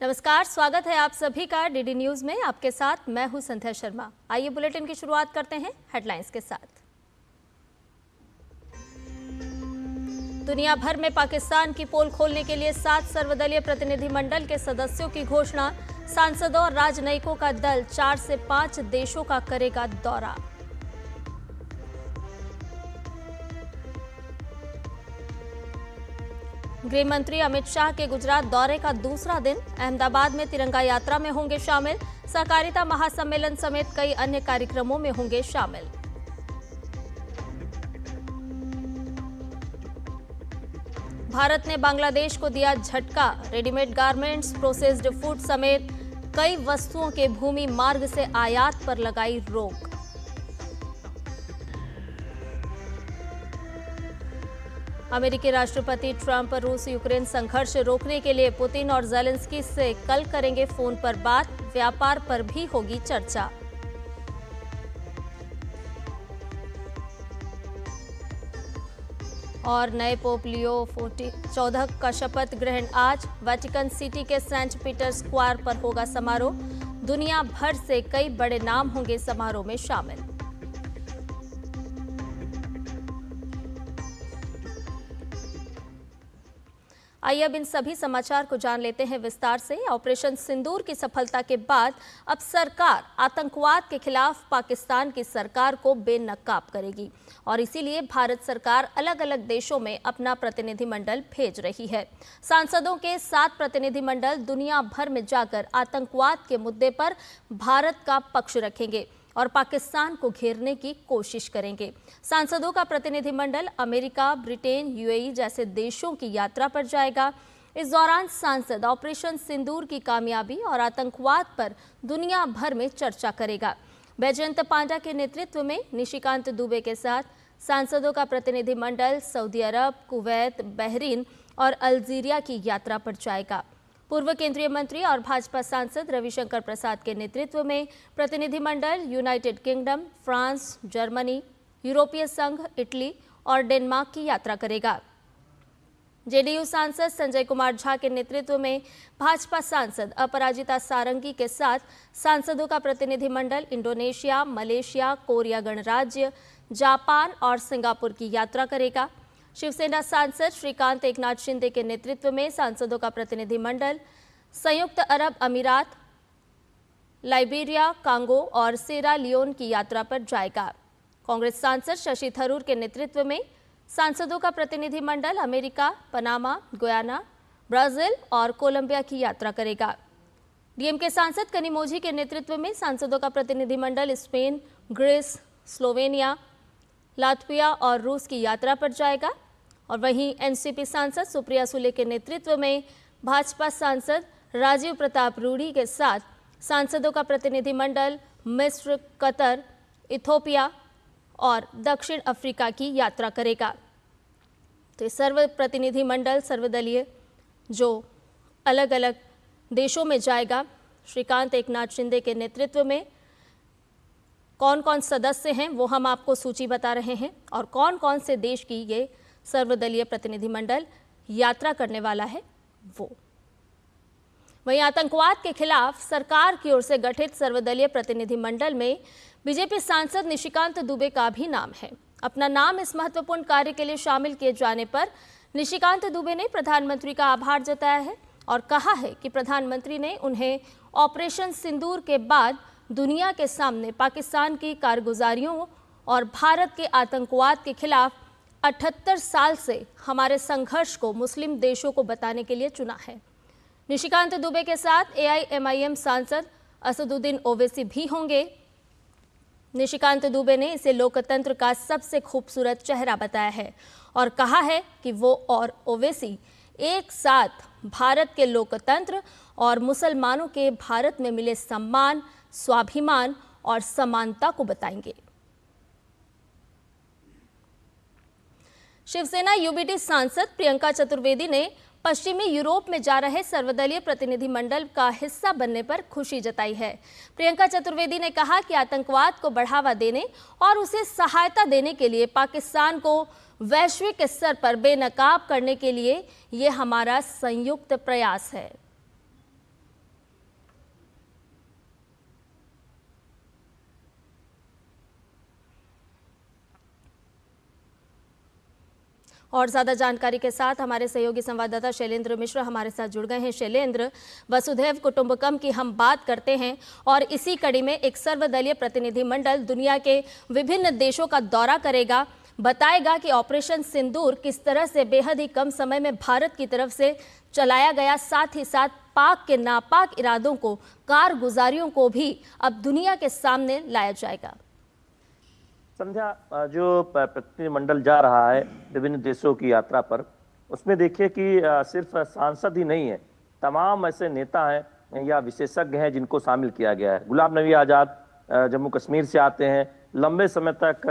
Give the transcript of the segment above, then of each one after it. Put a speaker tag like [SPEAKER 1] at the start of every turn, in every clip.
[SPEAKER 1] नमस्कार, स्वागत है आप सभी का डीडी न्यूज में। आपके साथ मैं हूं संध्या शर्मा। आइए बुलेटिन की शुरुआत करते हैं हेडलाइंस के साथ। दुनिया भर में पाकिस्तान की पोल खोलने के लिए 7 सर्वदलीय प्रतिनिधिमंडल के सदस्यों की घोषणा। सांसदों और राजनयिकों का दल 4 से 5 देशों का करेगा दौरा। गृह मंत्री अमित शाह के गुजरात दौरे का दूसरा दिन। अहमदाबाद में तिरंगा यात्रा में होंगे शामिल। सहकारिता महासम्मेलन समेत कई अन्य कार्यक्रमों में होंगे शामिल। भारत ने बांग्लादेश को दिया झटका। रेडीमेड गारमेंट्स, प्रोसेस्ड फूड समेत कई वस्तुओं के भूमि मार्ग से आयात पर लगाई रोक। अमेरिकी राष्ट्रपति ट्रंप रूस यूक्रेन संघर्ष रोकने के लिए पुतिन और ज़ेलेंस्की से कल करेंगे फोन पर बात। व्यापार पर भी होगी चर्चा। और नए पोप लियो 14 का शपथ ग्रहण आज। वेटिकन सिटी के सेंट पीटर स्क्वायर पर होगा समारोह। दुनिया भर से कई बड़े नाम होंगे समारोह में शामिल। आइए अब इन सभी समाचार को जान लेते हैं विस्तार से। ऑपरेशन सिंदूर की सफलता के बाद अब सरकार आतंकवाद के खिलाफ पाकिस्तान की सरकार को बेनकाब करेगी और इसीलिए भारत सरकार अलग अलग देशों में अपना प्रतिनिधिमंडल भेज रही है। सांसदों के 7 प्रतिनिधिमंडल दुनिया भर में जाकर आतंकवाद के मुद्दे पर भारत का पक्ष रखेंगे और पाकिस्तान को घेरने की कोशिश करेंगे। सांसदों का प्रतिनिधिमंडल अमेरिका, ब्रिटेन, यूएई जैसे देशों की यात्रा पर जाएगा। इस दौरान सांसद ऑपरेशन सिंदूर की कामयाबी और आतंकवाद पर दुनिया भर में चर्चा करेगा। बैजयंत पांडा के नेतृत्व में निशिकांत दुबे के साथ सांसदों का प्रतिनिधिमंडल सऊदी अरब, कुवैत, बहरीन और अल्जीरिया की यात्रा पर जाएगा। पूर्व केंद्रीय मंत्री और भाजपा सांसद रविशंकर प्रसाद के नेतृत्व में प्रतिनिधिमंडल यूनाइटेड किंगडम, फ्रांस, जर्मनी, यूरोपीय संघ, इटली और डेनमार्क की यात्रा करेगा। जेडीयू सांसद संजय कुमार झा के नेतृत्व में भाजपा सांसद अपराजिता सारंगी के साथ सांसदों का प्रतिनिधिमंडल इंडोनेशिया, मलेशिया, कोरिया गणराज्य, जापान और सिंगापुर की यात्रा करेगा। शिवसेना सांसद श्रीकांत एकनाथ शिंदे के नेतृत्व में सांसदों का प्रतिनिधिमंडल संयुक्त अरब अमीरात, लाइबेरिया, कांगो और सेरा लियोन की यात्रा पर जाएगा। कांग्रेस सांसद शशि थरूर के नेतृत्व में सांसदों का प्रतिनिधिमंडल अमेरिका, पनामा, गुयाना, ब्राजील और कोलंबिया की यात्रा करेगा। डीएमके सांसद कनिमोझी के नेतृत्व में सांसदों का प्रतिनिधिमंडल स्पेन, ग्रीस, स्लोवेनिया, लातविया और रूस की यात्रा पर जाएगा। और वहीं एनसीपी सांसद सुप्रिया सुले के नेतृत्व में भाजपा सांसद राजीव प्रताप रूडी के साथ सांसदों का प्रतिनिधिमंडल मिस्र, कतर, इथोपिया और दक्षिण अफ्रीका की यात्रा करेगा। तो ये सर्व प्रतिनिधिमंडल सर्वदलीय जो अलग अलग देशों में जाएगा, श्रीकांत एकनाथ शिंदे के नेतृत्व में कौन कौन सदस्य हैं वो हम आपको सूची बता रहे हैं और कौन कौन से देश की ये सर्वदलीय प्रतिनिधिमंडल यात्रा करने वाला है वो। वहीं आतंकवाद के खिलाफ सरकार की ओर से गठित सर्वदलीय प्रतिनिधिमंडल में बीजेपी सांसद निशिकांत दुबे का भी नाम है। अपना नाम इस महत्वपूर्ण कार्य के लिए शामिल किए जाने पर निशिकांत दुबे ने प्रधानमंत्री का आभार जताया है और कहा है कि प्रधानमंत्री ने उन्हें ऑपरेशन सिंदूर के बाद दुनिया के सामने पाकिस्तान की कारगुजारियों और भारत के आतंकवाद के खिलाफ 78 साल से हमारे संघर्ष को मुस्लिम देशों को बताने के लिए चुना है। निशिकांत दुबे के साथ एआईएमआईएम सांसद असदुद्दीन ओवैसी भी होंगे। निशिकांत दुबे ने इसे लोकतंत्र का सबसे खूबसूरत चेहरा बताया है और कहा है कि वो और ओवैसी एक साथ भारत के लोकतंत्र और मुसलमानों के भारत में मिले सम्मान, स्वाभिमान और समानता को बताएंगे। शिवसेना यूबीटी सांसद प्रियंका चतुर्वेदी ने पश्चिमी यूरोप में जा रहे सर्वदलीय प्रतिनिधिमंडल का हिस्सा बनने पर खुशी जताई है। प्रियंका चतुर्वेदी ने कहा कि आतंकवाद को बढ़ावा देने और उसे सहायता देने के लिए पाकिस्तान को वैश्विक स्तर पर बेनकाब करने के लिए ये हमारा संयुक्त प्रयास है। और ज्यादा जानकारी के साथ हमारे सहयोगी संवाददाता शैलेंद्र मिश्र हमारे साथ जुड़ गए हैं। शैलेंद्र, वसुधैव कुटुंबकम की हम बात करते हैं और इसी कड़ी में एक सर्वदलीय प्रतिनिधिमंडल दुनिया के विभिन्न देशों का दौरा करेगा, बताएगा कि ऑपरेशन सिंदूर किस तरह से बेहद ही कम समय में भारत की तरफ से चलाया गया, साथ ही साथ पाक के नापाक इरादों को, कारगुजारियों को भी अब दुनिया के सामने लाया जाएगा।
[SPEAKER 2] संध्या, जो प्रतिनिधिमंडल जा रहा है विभिन्न देशों की यात्रा पर, उसमें देखिए कि सिर्फ सांसद ही नहीं है, तमाम ऐसे नेता हैं या विशेषज्ञ हैं जिनको शामिल किया गया है। गुलाम नबी आजाद जम्मू कश्मीर से आते हैं, लंबे समय तक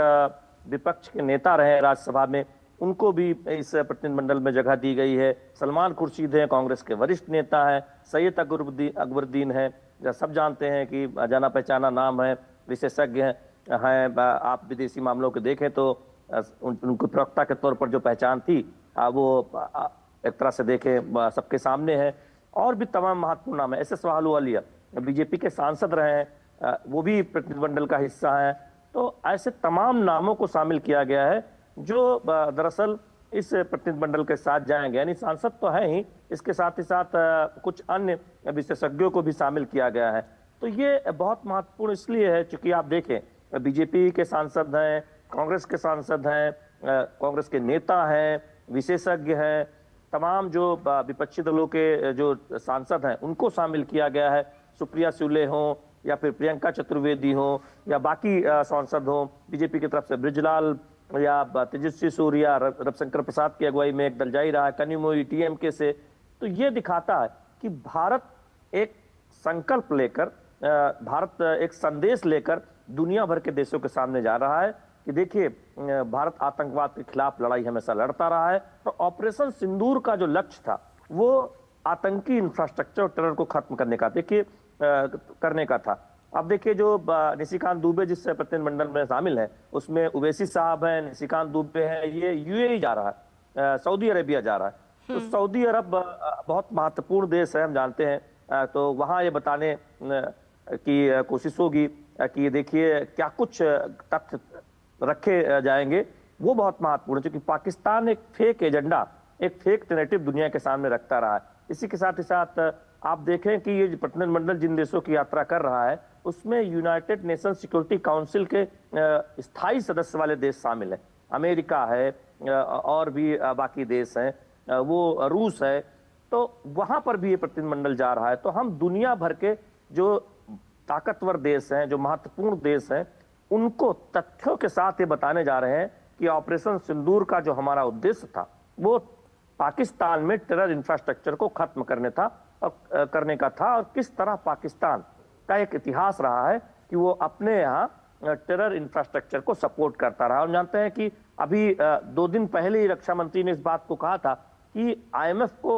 [SPEAKER 2] विपक्ष के नेता रहे राज्यसभा में, उनको भी इस प्रतिनिधिमंडल में जगह दी गई है। सलमान खुर्शीद हैं, कांग्रेस के वरिष्ठ नेता हैं। सैयद अकबरुद्दीन है, सब जानते हैं कि जाना पहचाना नाम है, विशेषज्ञ हैं। आप विदेशी मामलों को देखें तो उनको प्रवक्ता के तौर पर जो पहचान थी वो एक तरह से देखें सबके सामने है। और भी तमाम महत्वपूर्ण नाम है। SS अहलुवालिया बीजेपी के सांसद रहे हैं, वो भी प्रतिनिधिमंडल का हिस्सा है। तो ऐसे तमाम नामों को शामिल किया गया है जो दरअसल इस प्रतिनिधिमंडल के साथ जाएंगे। यानी सांसद तो है ही, इसके साथ ही साथ कुछ अन्य विशेषज्ञों को भी शामिल किया गया है। तो ये बहुत महत्वपूर्ण इसलिए है क्योंकि आप देखें, बीजेपी के सांसद हैं, कांग्रेस के सांसद हैं, कांग्रेस के नेता हैं, विशेषज्ञ हैं, तमाम जो विपक्षी दलों के जो सांसद हैं उनको शामिल किया गया है। सुप्रिया सुले हों या फिर प्रियंका चतुर्वेदी हो या बाकी सांसद हो, बीजेपी की तरफ से ब्रिजलाल या तेजस्वी सूर्या, रविशंकर प्रसाद की अगुवाई में एक दल जा ही रहा है, कनिमोई TMK से। तो ये दिखाता है कि भारत एक संकल्प लेकर, भारत एक संदेश लेकर दुनिया भर के देशों के सामने जा रहा है कि देखिए, भारत आतंकवाद के खिलाफ लड़ाई हमेशा लड़ता रहा है। तो ऑपरेशन सिंदूर का जो लक्ष्य था वो आतंकी इंफ्रास्ट्रक्चर और टेरर को खत्म करने का करने का था। अब देखिए, जो निशिकांत दुबे जिस प्रतिनिधिमंडल में शामिल है उसमें उवैसी साहब हैं, निशिकांत दुबे हैं, ये UAE जा रहा है, सऊदी अरेबिया जा रहा है। तो सऊदी अरब बहुत महत्वपूर्ण देश है, हम जानते हैं। तो वहां ये बताने की कोशिश होगी कि देखिए क्या कुछ तथ्य रखे जाएंगे, वो बहुत महत्वपूर्ण है क्योंकि पाकिस्तान एक फेक एजेंडा, एक फेक नैरेटिव दुनिया के सामने रखता रहा है। इसी के साथ ही साथ आप देखें कि ये प्रतिनिधिमंडल जिन देशों की यात्रा कर रहा है उसमें यूनाइटेड नेशन सिक्योरिटी काउंसिल के स्थायी सदस्य वाले देश शामिल हैं। अमेरिका है और भी बाकी देश हैं, वो रूस है। तो वहां पर भी ये प्रतिनिधिमंडल जा रहा है। तो हम दुनिया भर के जो ताकतवर देश हैं, जो महत्वपूर्ण देश हैं, उनको तथ्यों के साथ ये बताने जा रहे हैं कि ऑपरेशन सिंदूर का जो हमारा उद्देश्य था वो पाकिस्तान में टेरर इंफ्रास्ट्रक्चर को खत्म करने का था और किस तरह पाकिस्तान का एक इतिहास रहा है कि वो अपने यहाँ टेरर इंफ्रास्ट्रक्चर को सपोर्ट करता रहा। और जानते हैं कि अभी 2 दिन पहले ही रक्षा मंत्री ने इस बात को कहा था कि IMF को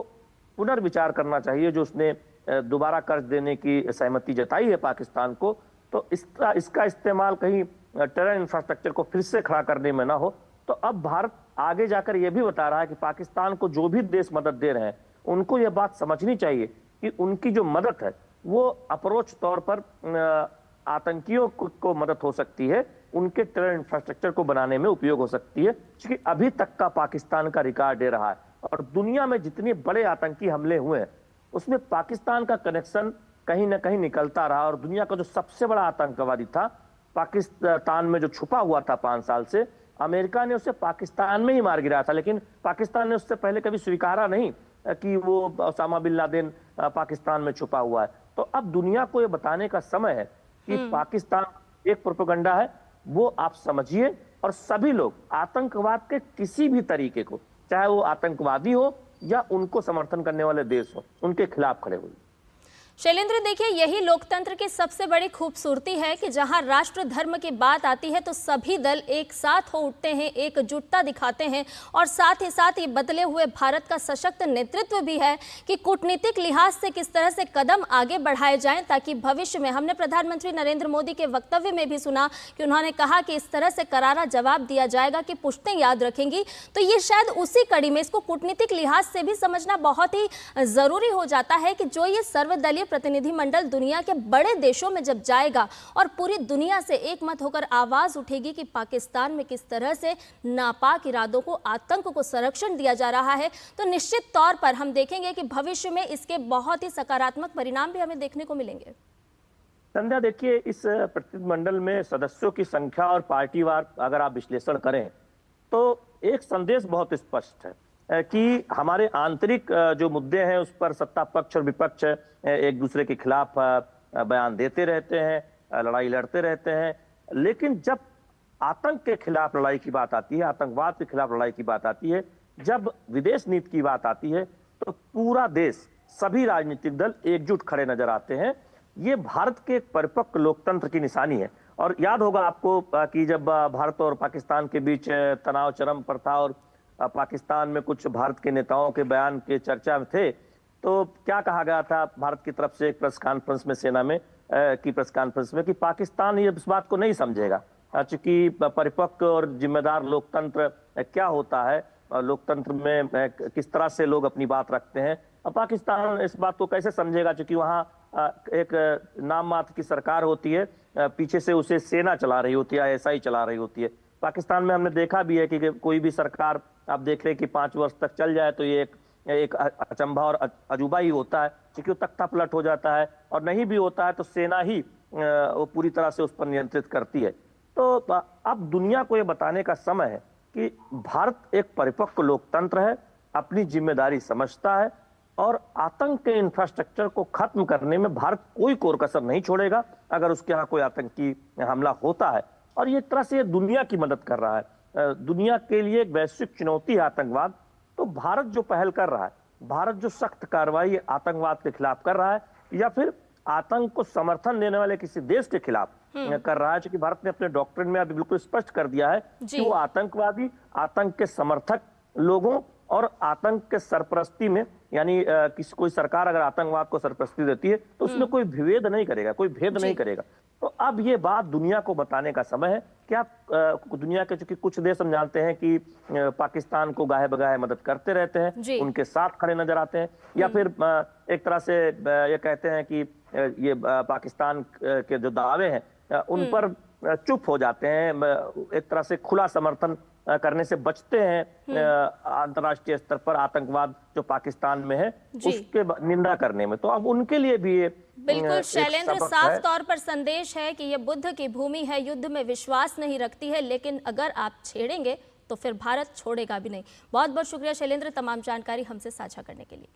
[SPEAKER 2] पुनर्विचार करना चाहिए, जो उसने दोबारा कर्ज देने की सहमति जताई है पाकिस्तान को। तो इसका इस्तेमाल कहीं टेरर इंफ्रास्ट्रक्चर को फिर से खड़ा करने में ना हो। तो अब भारत आगे जाकर यह भी बता रहा है कि पाकिस्तान को जो भी देश मदद दे रहे हैं उनको यह बात समझनी चाहिए कि उनकी जो मदद है वो अप्रोच तौर पर आतंकियों को मदद हो सकती है, उनके टेरर इंफ्रास्ट्रक्चर को बनाने में उपयोग हो सकती है, क्योंकि अभी तक का पाकिस्तान का रिकॉर्ड दे रहा है। और दुनिया में जितने बड़े आतंकी हमले हुए हैं उसमें पाकिस्तान का कनेक्शन कहीं ना कहीं निकलता रहा। और दुनिया का जो सबसे बड़ा आतंकवादी था पाकिस्तान में, जो छुपा हुआ था 5 साल से, अमेरिका ने उसे पाकिस्तान में ही मार गिराया था। लेकिन पाकिस्तान ने उससे पहले कभी स्वीकारा नहीं कि वो ओसामा बिन लादेन पाकिस्तान में छुपा हुआ है। तो अब दुनिया को ये बताने का समय है कि पाकिस्तान एक प्रोपेगेंडा है, वो आप समझिए। और सभी लोग आतंकवाद के किसी भी तरीके को, चाहे वो आतंकवादी हो या उनको समर्थन करने वाले देश हो, उनके खिलाफ खड़े हुए।
[SPEAKER 1] शैलेंद्र, देखिए, यही लोकतंत्र की सबसे बड़ी खूबसूरती है कि जहां राष्ट्र धर्म की बात आती है तो सभी दल एक साथ हो उठते हैं, एकजुटता दिखाते हैं। और साथ ही साथ ये बदले हुए भारत का सशक्त नेतृत्व भी है कि कूटनीतिक लिहाज से किस तरह से कदम आगे बढ़ाए जाएं ताकि भविष्य में, हमने प्रधानमंत्री नरेंद्र मोदी के वक्तव्य में भी सुना कि उन्होंने कहा कि इस तरह से करारा जवाब दिया जाएगा कि पुश्तें याद रखेंगी। तो ये शायद उसी कड़ी में इसको कूटनीतिक लिहाज से भी समझना बहुत ही जरूरी हो जाता है कि जो ये सर्वदलीय प्रतिनिधिमंडल दुनिया के बड़े देशों में जब जाएगा और पूरी दुनिया से एक मत होकर आवाज उठेगी कि पाकिस्तान में किस तरह से नापाक इरादों को, आतंक को संरक्षण दिया जा रहा है, तो निश्चित तौर पर हम देखेंगे कि भविष्य में इसके बहुत ही सकारात्मक परिणाम भी हमें देखने को मिलेंगे।
[SPEAKER 2] संध्या, देखिए, इस प्रतिनिधिमंडल में सदस्यों की संख्या और पार्टीवार अगर आप विश्लेषण करें तो एक संदेश बहुत स्पष्ट है कि हमारे आंतरिक जो मुद्दे हैं उस पर सत्ता पक्ष और विपक्ष एक दूसरे के खिलाफ बयान देते रहते हैं, लड़ाई लड़ते रहते हैं, लेकिन जब आतंक के खिलाफ लड़ाई की बात आती है, आतंकवाद के खिलाफ लड़ाई की बात आती है, जब विदेश नीति की बात आती है, तो पूरा देश, सभी राजनीतिक दल एकजुट खड़े नजर आते हैं। ये भारत के एक परिपक्व लोकतंत्र की निशानी है। और याद होगा आपको कि जब भारत और पाकिस्तान के बीच तनाव चरम पर था और पाकिस्तान में कुछ भारत के नेताओं के बयान के चर्चा में थे, तो क्या कहा गया था भारत की तरफ से एक प्रेस कॉन्फ्रेंस में, सेना में की प्रेस कॉन्फ्रेंस में, कि पाकिस्तान ये इस बात को नहीं समझेगा, चूंकि परिपक्व और जिम्मेदार लोकतंत्र क्या होता है, लोकतंत्र में किस तरह से लोग अपनी बात रखते हैं, और पाकिस्तान इस बात को कैसे समझेगा, चूंकि वहाँ एक नाम मात्र की सरकार होती है, पीछे से उसे सेना चला रही होती है, आईएसआई चला रही होती है। पाकिस्तान में हमने देखा भी है कि कोई भी सरकार आप देख रहे हैं कि 5 वर्ष तक चल जाए तो ये एक अचंभा और अजूबा ही होता है, क्योंकि वो तख्ता पलट हो जाता है, और नहीं भी होता है तो सेना ही वो पूरी तरह से उस पर नियंत्रित करती है। तो अब दुनिया को ये बताने का समय है कि भारत एक परिपक्व लोकतंत्र है, अपनी जिम्मेदारी समझता है, और आतंक के इंफ्रास्ट्रक्चर को खत्म करने में भारत कोई कोर कसर नहीं छोड़ेगा अगर उसके यहाँ कोई आतंकी हमला होता है। और ये एक तरह से दुनिया की मदद कर रहा है, दुनिया के लिए एक वैश्विक चुनौती है आतंकवाद। तो भारत जो पहल कर रहा है, भारत जो सख्त कार्रवाई आतंकवाद के खिलाफ कर रहा है, या फिर आतंक को समर्थन देने वाले किसी देश के खिलाफ कर रहा है, क्योंकि भारत ने अपने डॉक्ट्रिन में अभी बिल्कुल स्पष्ट कर दिया है कि वो आतंकवादी, आतंक के समर्थक लोगों और आतंक के सरपरस्ती में, यानी किसी कोई सरकार अगर आतंकवाद को सरपरस्ती देती है तो उसमें कोई विभेद नहीं करेगा, कोई भेद नहीं करेगा। तो अब ये बात दुनिया को बताने का समय है कि आप दुनिया के, चूंकि कुछ देश हम जानते हैं कि पाकिस्तान को गाहे बगाहे मदद करते रहते हैं, उनके साथ खड़े नजर आते हैं, या फिर एक तरह से ये कहते हैं कि ये पाकिस्तान के जो दावे हैं उन पर चुप हो जाते हैं, एक तरह से खुला समर्थन करने से बचते हैं अंतर्राष्ट्रीय स्तर पर आतंकवाद जो पाकिस्तान में है उसके निंदा करने में। तो अब उनके लिए भी ये
[SPEAKER 1] बिल्कुल शैलेंद्र, साफ तौर पर संदेश है कि ये बुद्ध की भूमि है, युद्ध में विश्वास नहीं रखती है, लेकिन अगर आप छेड़ेंगे तो फिर भारत छोड़ेगा भी नहीं। बहुत बहुत शुक्रिया शैलेंद्र, तमाम जानकारी हमसे साझा करने के लिए।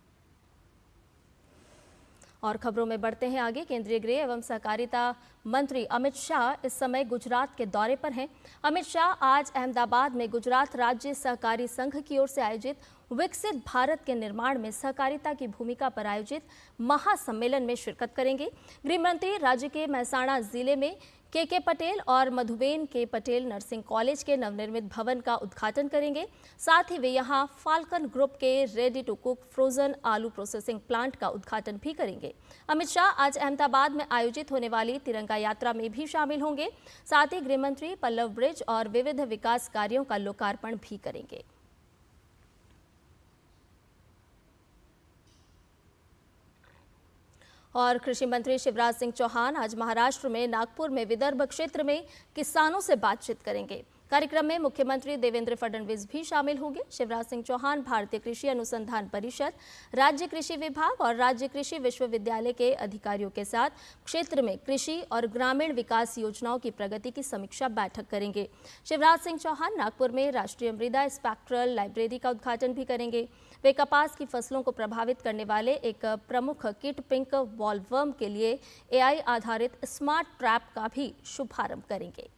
[SPEAKER 1] और खबरों में बढ़ते हैं आगे। केंद्रीय गृह एवं सहकारिता मंत्री अमित शाह इस समय गुजरात के दौरे पर हैं। अमित शाह आज अहमदाबाद में गुजरात राज्य सहकारी संघ की ओर से आयोजित विकसित भारत के निर्माण में सहकारिता की भूमिका पर आयोजित महासम्मेलन में शिरकत करेंगे। गृह मंत्री राज्य के मेहसाणा जिले में के पटेल और मधुबेन के पटेल नर्सिंग कॉलेज के नवनिर्मित भवन का उद्घाटन करेंगे। साथ ही वे यहां फाल्कन ग्रुप के रेडी टू कुक फ्रोजन आलू प्रोसेसिंग प्लांट का उद्घाटन भी करेंगे। अमित शाह आज अहमदाबाद में आयोजित होने वाली तिरंगा यात्रा में भी शामिल होंगे। साथ ही गृह मंत्री पल्लव ब्रिज और विविध विकास कार्यों का लोकार्पण भी करेंगे। और कृषि मंत्री शिवराज सिंह चौहान आज महाराष्ट्र में नागपुर में विदर्भ क्षेत्र में किसानों से बातचीत करेंगे। कार्यक्रम में मुख्यमंत्री देवेंद्र फडणवीस भी शामिल होंगे। शिवराज सिंह चौहान भारतीय कृषि अनुसंधान परिषद, राज्य कृषि विभाग और राज्य कृषि विश्वविद्यालय के अधिकारियों के साथ क्षेत्र में कृषि और ग्रामीण विकास योजनाओं की प्रगति की समीक्षा बैठक करेंगे। शिवराज सिंह चौहान नागपुर में राष्ट्रीय मृदा स्पेक्ट्रल लाइब्रेरी का उद्घाटन भी करेंगे। वे कपास की फसलों को प्रभावित करने वाले एक प्रमुख कीट पिंक बॉलवर्म के लिए AI आधारित स्मार्ट ट्रैप का भी शुभारंभ करेंगे।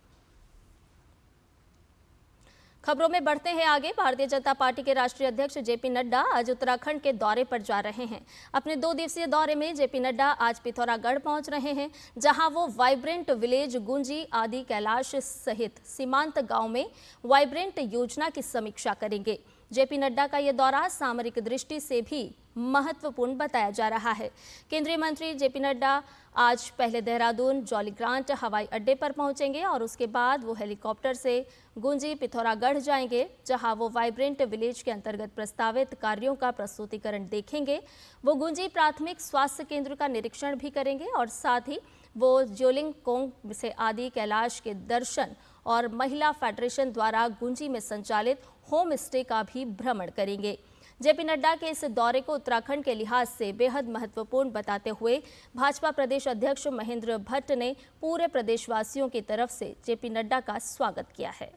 [SPEAKER 1] खबरों में बढ़ते हैं आगे। भारतीय जनता पार्टी के राष्ट्रीय अध्यक्ष JP नड्डा आज उत्तराखंड के दौरे पर जा रहे हैं। अपने 2 दिवसीय दौरे में JP नड्डा आज पिथौरागढ़ पहुंच रहे हैं, जहां वो वाइब्रेंट विलेज गुंजी आदि कैलाश सहित सीमांत गांव में वाइब्रेंट योजना की समीक्षा करेंगे। जेपी नड्डा का यह दौरा सामरिक दृष्टि से भी महत्वपूर्ण बताया जा रहा है। केंद्रीय मंत्री जेपी नड्डा आज पहले देहरादून जॉली ग्रांट हवाई अड्डे पर पहुंचेंगे और उसके बाद वो हेलीकॉप्टर से गुंजी पिथौरागढ़ जाएंगे, जहां वो वाइब्रेंट विलेज के अंतर्गत प्रस्तावित कार्यों का प्रस्तुतिकरण देखेंगे। वो गुंजी प्राथमिक स्वास्थ्य केंद्र का निरीक्षण भी करेंगे और साथ ही वो ज्योलिंग कोंग से आदि कैलाश के दर्शन और महिला फेडरेशन द्वारा गुंजी में संचालित होम स्टे का भी भ्रमण करेंगे। जेपी नड्डा के इस दौरे को उत्तराखंड के लिहाज से बेहद महत्वपूर्ण बताते हुए भाजपा प्रदेश अध्यक्ष महेंद्र भट्ट ने पूरे प्रदेशवासियों की तरफ से जेपी नड्डा का स्वागत किया है।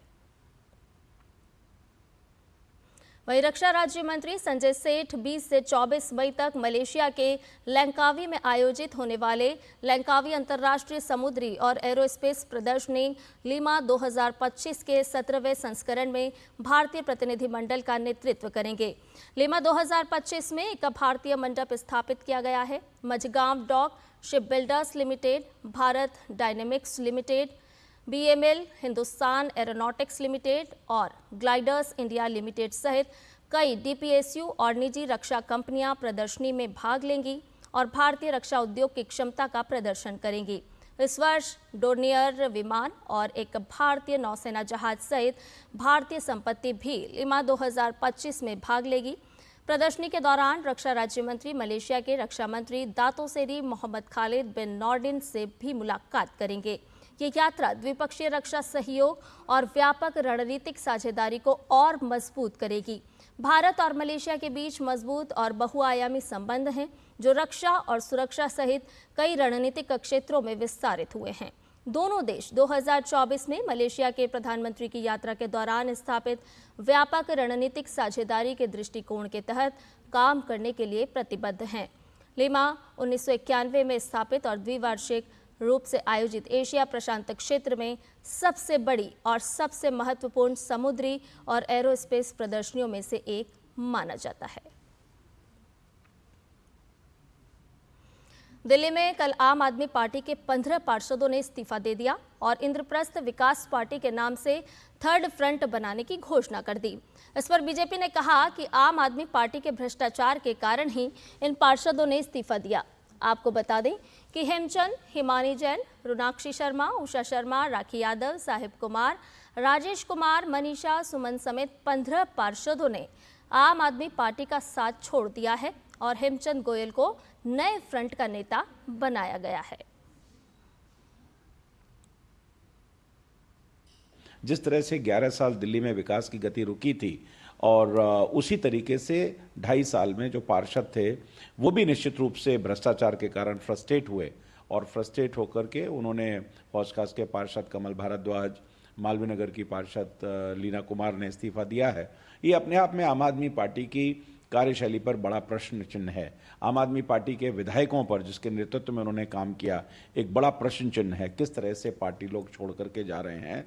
[SPEAKER 1] वहीं रक्षा राज्य मंत्री संजय सेठ 20 से 24 मई तक मलेशिया के लैंकावी में आयोजित होने वाले लैंकावी अंतर्राष्ट्रीय समुद्री और एरोस्पेस प्रदर्शनी लीमा 2025 के 17वें संस्करण में भारतीय प्रतिनिधिमंडल का नेतृत्व करेंगे। लीमा 2025 में एक भारतीय मंडप स्थापित किया गया है। Mazagon dock ship builders limited, Bharat dynamics limited, BML, Hindustan aeronautics limited और ग्लाइडर्स इंडिया लिमिटेड सहित कई DPSU और निजी रक्षा कंपनियां प्रदर्शनी में भाग लेंगी और भारतीय रक्षा उद्योग की क्षमता का प्रदर्शन करेंगी। इस वर्ष डोर्नियर विमान और एक भारतीय नौसेना जहाज सहित भारतीय संपत्ति भी लीमा 2025 में भाग लेगी। प्रदर्शनी के दौरान रक्षा राज्य मंत्री मलेशिया के रक्षा मंत्री दातो सेरी मोहम्मद खालिद बिन नॉर्डिन से भी मुलाकात करेंगे। ये यात्रा द्विपक्षीय रक्षा सहयोग और व्यापक रणनीतिक साझेदारी को और मजबूत करेगी। भारत और मलेशिया के बीच मजबूत और बहुआयामी संबंध हैं, जो रक्षा और सुरक्षा सहित कई रणनीतिक क्षेत्रों में विस्तारित हुए हैं। दोनों देश 2024 में मलेशिया के प्रधानमंत्री की यात्रा के दौरान स्थापित व्यापक रणनीतिक साझेदारी के दृष्टिकोण के तहत काम करने के लिए प्रतिबद्ध हैं। लीमा 1991 में स्थापित और द्विवार्षिक रूप से आयोजित एशिया प्रशांत क्षेत्र में सबसे बड़ी और सबसे महत्वपूर्ण समुद्री और एरोस्पेस प्रदर्शनियों में से एक माना जाता है। दिल्ली में कल आम आदमी पार्टी के 15 पार्षदों ने इस्तीफा दे दिया और इंद्रप्रस्थ विकास पार्टी के नाम से थर्ड फ्रंट बनाने की घोषणा कर दी। इस पर बीजेपी ने कहा कि आम आदमी पार्टी के भ्रष्टाचार के कारण ही इन पार्षदों ने इस्तीफा दिया। आपको बता दें कि हेमचंद, हिमानी जैन, रुनाक्षी शर्मा, उषा शर्मा, राखी यादव, साहिब कुमार, राजेश कुमार, मनीषा सुमन समेत 15 पार्षदों ने आम आदमी पार्टी का साथ छोड़ दिया है और हेमचंद गोयल को नए फ्रंट का नेता बनाया गया है।
[SPEAKER 3] जिस तरह से 11 साल दिल्ली में विकास की गति रुकी थी और उसी तरीके से 2.5 साल में जो पार्षद थे वो भी निश्चित रूप से भ्रष्टाचार के कारण फ्रस्ट्रेट हुए और फ्रस्ट्रेट होकर के उन्होंने पौषकास के पार्षद कमल भारद्वाज, मालवीय नगर की पार्षद लीना कुमार ने इस्तीफा दिया है। ये अपने आप में आम आदमी पार्टी की कार्यशैली पर बड़ा प्रश्न चिन्ह है। आम आदमी पार्टी के विधायकों पर जिसके नेतृत्व में उन्होंने काम किया एक बड़ा प्रश्न चिन्ह है। किस तरह से पार्टी लोग छोड़ करके जा रहे हैं।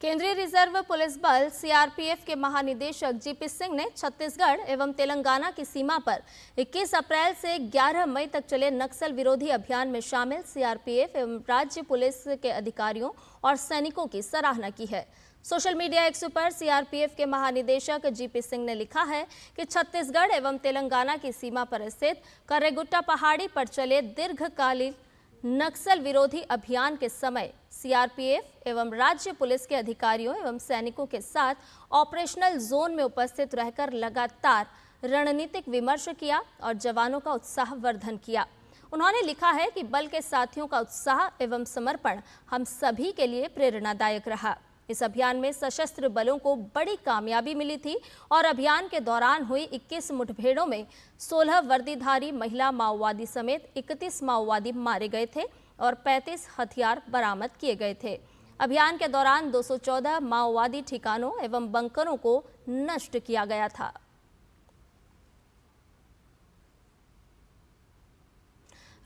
[SPEAKER 1] केंद्रीय रिजर्व पुलिस बल CRPF के महानिदेशक GP सिंह ने छत्तीसगढ़ एवं तेलंगाना की सीमा पर 21 अप्रैल से 11 मई तक चले नक्सल विरोधी अभियान में शामिल CRPF एवं राज्य पुलिस के अधिकारियों और सैनिकों की सराहना की है। सोशल मीडिया एक्स पर CRPF के महानिदेशक GP सिंह ने लिखा है कि छत्तीसगढ़ एवं तेलंगाना की सीमा पर स्थित कर्रेगुट्टा पहाड़ी पर चले दीर्घकालीन नक्सल विरोधी अभियान के समय CRPF एवं राज्य पुलिस के अधिकारियों एवं सैनिकों के साथ ऑपरेशनल जोन में उपस्थित रहकर लगातार रणनीतिक विमर्श किया और जवानों का उत्साहवर्धन किया। उन्होंने लिखा है कि बल के साथियों का उत्साह एवं समर्पण हम सभी के लिए प्रेरणादायक रहा। इस अभियान में सशस्त्र बलों को बड़ी कामयाबी मिली थी और अभियान के दौरान हुई 21 मुठभेड़ों में 16 वर्दीधारी महिला माओवादी समेत 31 माओवादी मारे गए थे और 35 हथियार बरामद किए गए थे। अभियान के दौरान 214 माओवादी ठिकानों एवं बंकरों को नष्ट किया गया था।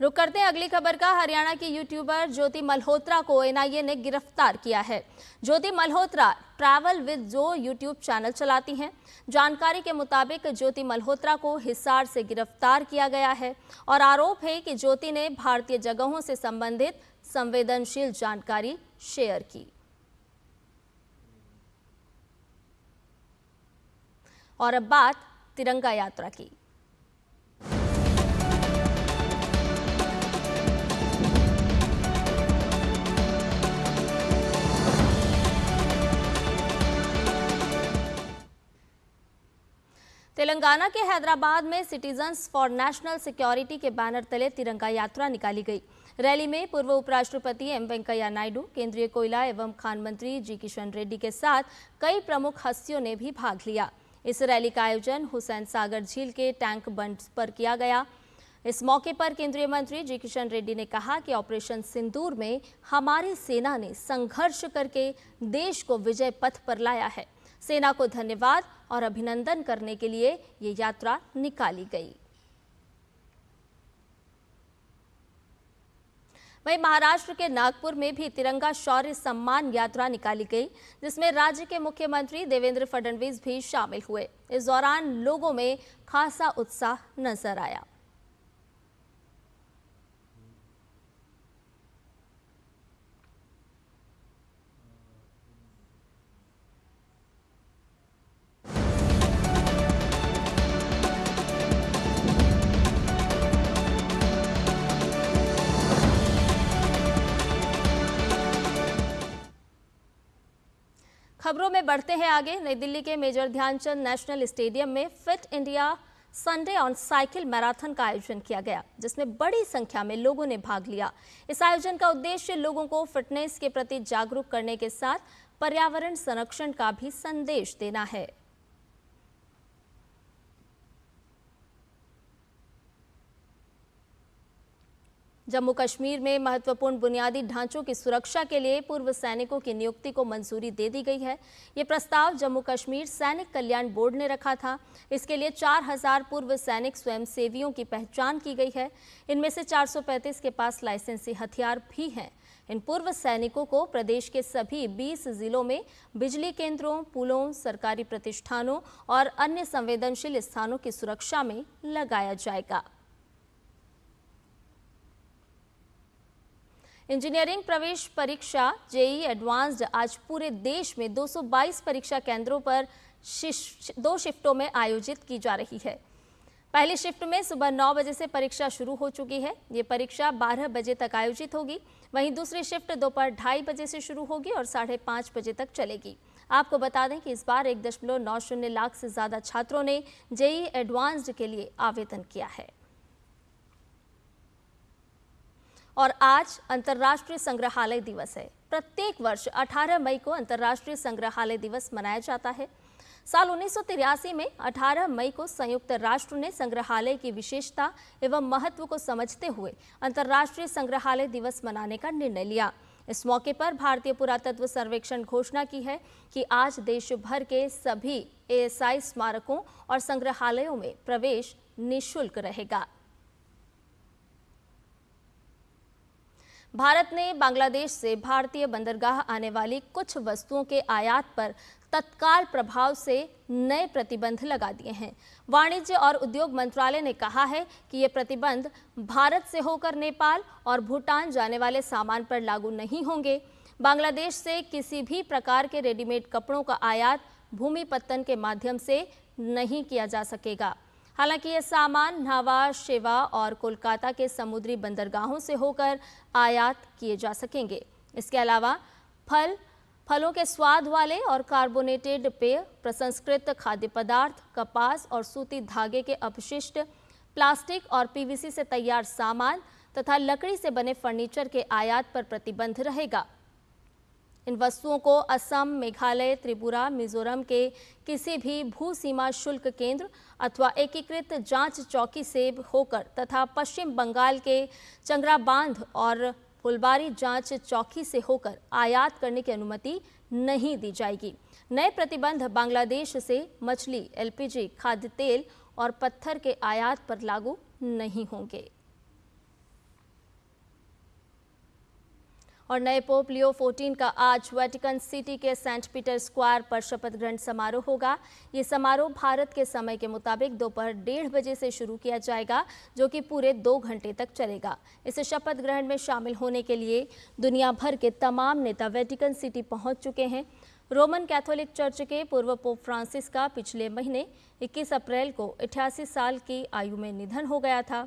[SPEAKER 1] रुक करते हैं अगली खबर का। हरियाणा की यूट्यूबर ज्योति मल्होत्रा को NIA ने गिरफ्तार किया है। ज्योति मल्होत्रा ट्रैवल विद जो यूट्यूब चैनल चलाती हैं। जानकारी के मुताबिक ज्योति मल्होत्रा को हिसार से गिरफ्तार किया गया है और आरोप है कि ज्योति ने भारतीय जगहों से संबंधित संवेदनशील जानकारी शेयर की। और अब बात तिरंगा यात्रा की। तेलंगाना के हैदराबाद में सिटीजन्स फॉर नेशनल सिक्योरिटी के बैनर तले तिरंगा यात्रा निकाली गई। रैली में पूर्व उपराष्ट्रपति एम वेंकैया नायडू, केंद्रीय कोयला एवं खान मंत्री जी किशन रेड्डी के साथ कई प्रमुख हस्तियों ने भी भाग लिया। इस रैली का आयोजन हुसैन सागर झील के टैंक बंड पर किया गया। इस मौके पर केंद्रीय मंत्री जी किशन रेड्डी ने कहा कि ऑपरेशन सिंदूर में हमारी सेना ने संघर्ष करके देश को विजय पथ पर लाया है। सेना को धन्यवाद और अभिनंदन करने के लिए ये यात्रा निकाली गई। वहीं महाराष्ट्र के नागपुर में भी तिरंगा शौर्य सम्मान यात्रा निकाली गई, जिसमें राज्य के मुख्यमंत्री देवेंद्र फडणवीस भी शामिल हुए। इस दौरान लोगों में खासा उत्साह नजर आया। खबरों में बढ़ते हैं आगे। नई दिल्ली के मेजर ध्यानचंद नेशनल स्टेडियम में fit India Sunday on cycle marathon का आयोजन किया गया, जिसमें बड़ी संख्या में लोगों ने भाग लिया। इस आयोजन का उद्देश्य लोगों को फिटनेस के प्रति जागरूक करने के साथ पर्यावरण संरक्षण का भी संदेश देना है। जम्मू कश्मीर में महत्वपूर्ण बुनियादी ढांचों की सुरक्षा के लिए पूर्व सैनिकों की नियुक्ति को मंजूरी दे दी गई है। ये प्रस्ताव जम्मू कश्मीर सैनिक कल्याण बोर्ड ने रखा था। इसके लिए 4000 पूर्व सैनिक स्वयंसेवियों की पहचान की गई है। इनमें से 435 के पास लाइसेंसी हथियार भी हैं। इन पूर्व सैनिकों को प्रदेश के सभी 20 जिलों में बिजली केंद्रों, पुलों, सरकारी प्रतिष्ठानों और अन्य संवेदनशील स्थानों की सुरक्षा में लगाया जाएगा। इंजीनियरिंग प्रवेश परीक्षा जेईई एडवांस्ड आज पूरे देश में 222 परीक्षा केंद्रों पर 2 शिफ्टों में आयोजित की जा रही है। पहली शिफ्ट में सुबह 9 बजे से परीक्षा शुरू हो चुकी है। ये परीक्षा 12 बजे तक आयोजित होगी। वहीं दूसरी शिफ्ट दोपहर 2:30 बजे से शुरू होगी और 5:30 बजे तक चलेगी। आपको बता दें कि इस बार 1.90 लाख से ज्यादा छात्रों ने जेईई एडवांस्ड के लिए आवेदन किया है। और आज अंतर्राष्ट्रीय संग्रहालय दिवस है। प्रत्येक वर्ष 18 मई को अंतर्राष्ट्रीय संग्रहालय दिवस मनाया जाता है। साल 1983 में 18 मई को संयुक्त राष्ट्र ने संग्रहालय की विशेषता एवं महत्व को समझते हुए अंतर्राष्ट्रीय संग्रहालय दिवस मनाने का निर्णय लिया। इस मौके पर भारतीय पुरातत्व सर्वेक्षण घोषणा की है कि आज देश भर के सभी एएसआई स्मारकों और संग्रहालयों में प्रवेश निःशुल्क रहेगा। भारत ने बांग्लादेश से भारतीय बंदरगाह आने वाली कुछ वस्तुओं के आयात पर तत्काल प्रभाव से नए प्रतिबंध लगा दिए हैं। वाणिज्य और उद्योग मंत्रालय ने कहा है कि ये प्रतिबंध भारत से होकर नेपाल और भूटान जाने वाले सामान पर लागू नहीं होंगे। बांग्लादेश से किसी भी प्रकार के रेडीमेड कपड़ों का आयात भूमि पत्तन के माध्यम से नहीं किया जा सकेगा। हालांकि ये सामान न्हावा, शेवा और कोलकाता के समुद्री बंदरगाहों से होकर आयात किए जा सकेंगे। इसके अलावा फलों के स्वाद वाले और कार्बोनेटेड पेय, प्रसंस्कृत खाद्य पदार्थ, कपास और सूती धागे के अपशिष्ट, प्लास्टिक और पीवीसी से तैयार सामान तथा लकड़ी से बने फर्नीचर के आयात पर प्रतिबंध रहेगा। इन वस्तुओं को असम, मेघालय, त्रिपुरा, मिजोरम के किसी भी भू सीमा शुल्क केंद्र अथवा एकीकृत जांच चौकी से होकर तथा पश्चिम बंगाल के चंद्राबांध और फुलबारी जांच चौकी से होकर आयात करने की अनुमति नहीं दी जाएगी। नए प्रतिबंध बांग्लादेश से मछली, एलपीजी, खाद्य तेल और पत्थर के आयात पर लागू नहीं होंगे। और नए पोप लियो 14 का आज वेटिकन सिटी के सेंट पीटर स्क्वायर पर शपथ ग्रहण समारोह होगा। ये समारोह भारत के समय के मुताबिक दोपहर 1:30 बजे से शुरू किया जाएगा, जो कि पूरे 2 घंटे तक चलेगा। इस शपथ ग्रहण में शामिल होने के लिए दुनिया भर के तमाम नेता वेटिकन सिटी पहुंच चुके हैं। रोमन कैथोलिक चर्च के पूर्व पोप फ्रांसिस का पिछले महीने 21 अप्रैल को 88 साल की आयु में निधन हो गया था।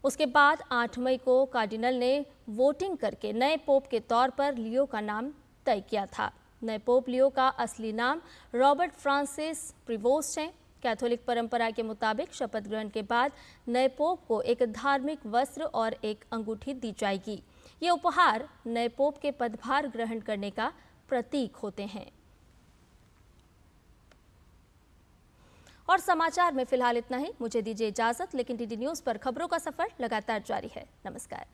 [SPEAKER 1] उसके बाद 8 मई को कार्डिनल ने वोटिंग करके नए पोप के तौर पर लियो का नाम तय किया था। नए पोप लियो का असली नाम रॉबर्ट फ्रांसिस प्रीवोस्ट है। कैथोलिक परंपरा के मुताबिक शपथ ग्रहण के बाद नए पोप को एक धार्मिक वस्त्र और एक अंगूठी दी जाएगी। ये उपहार नए पोप के पदभार ग्रहण करने का प्रतीक होते हैं। और समाचार में फिलहाल इतना ही। मुझे दीजिए इजाजत, लेकिन डीडी न्यूज पर खबरों का सफर लगातार जारी है। नमस्कार।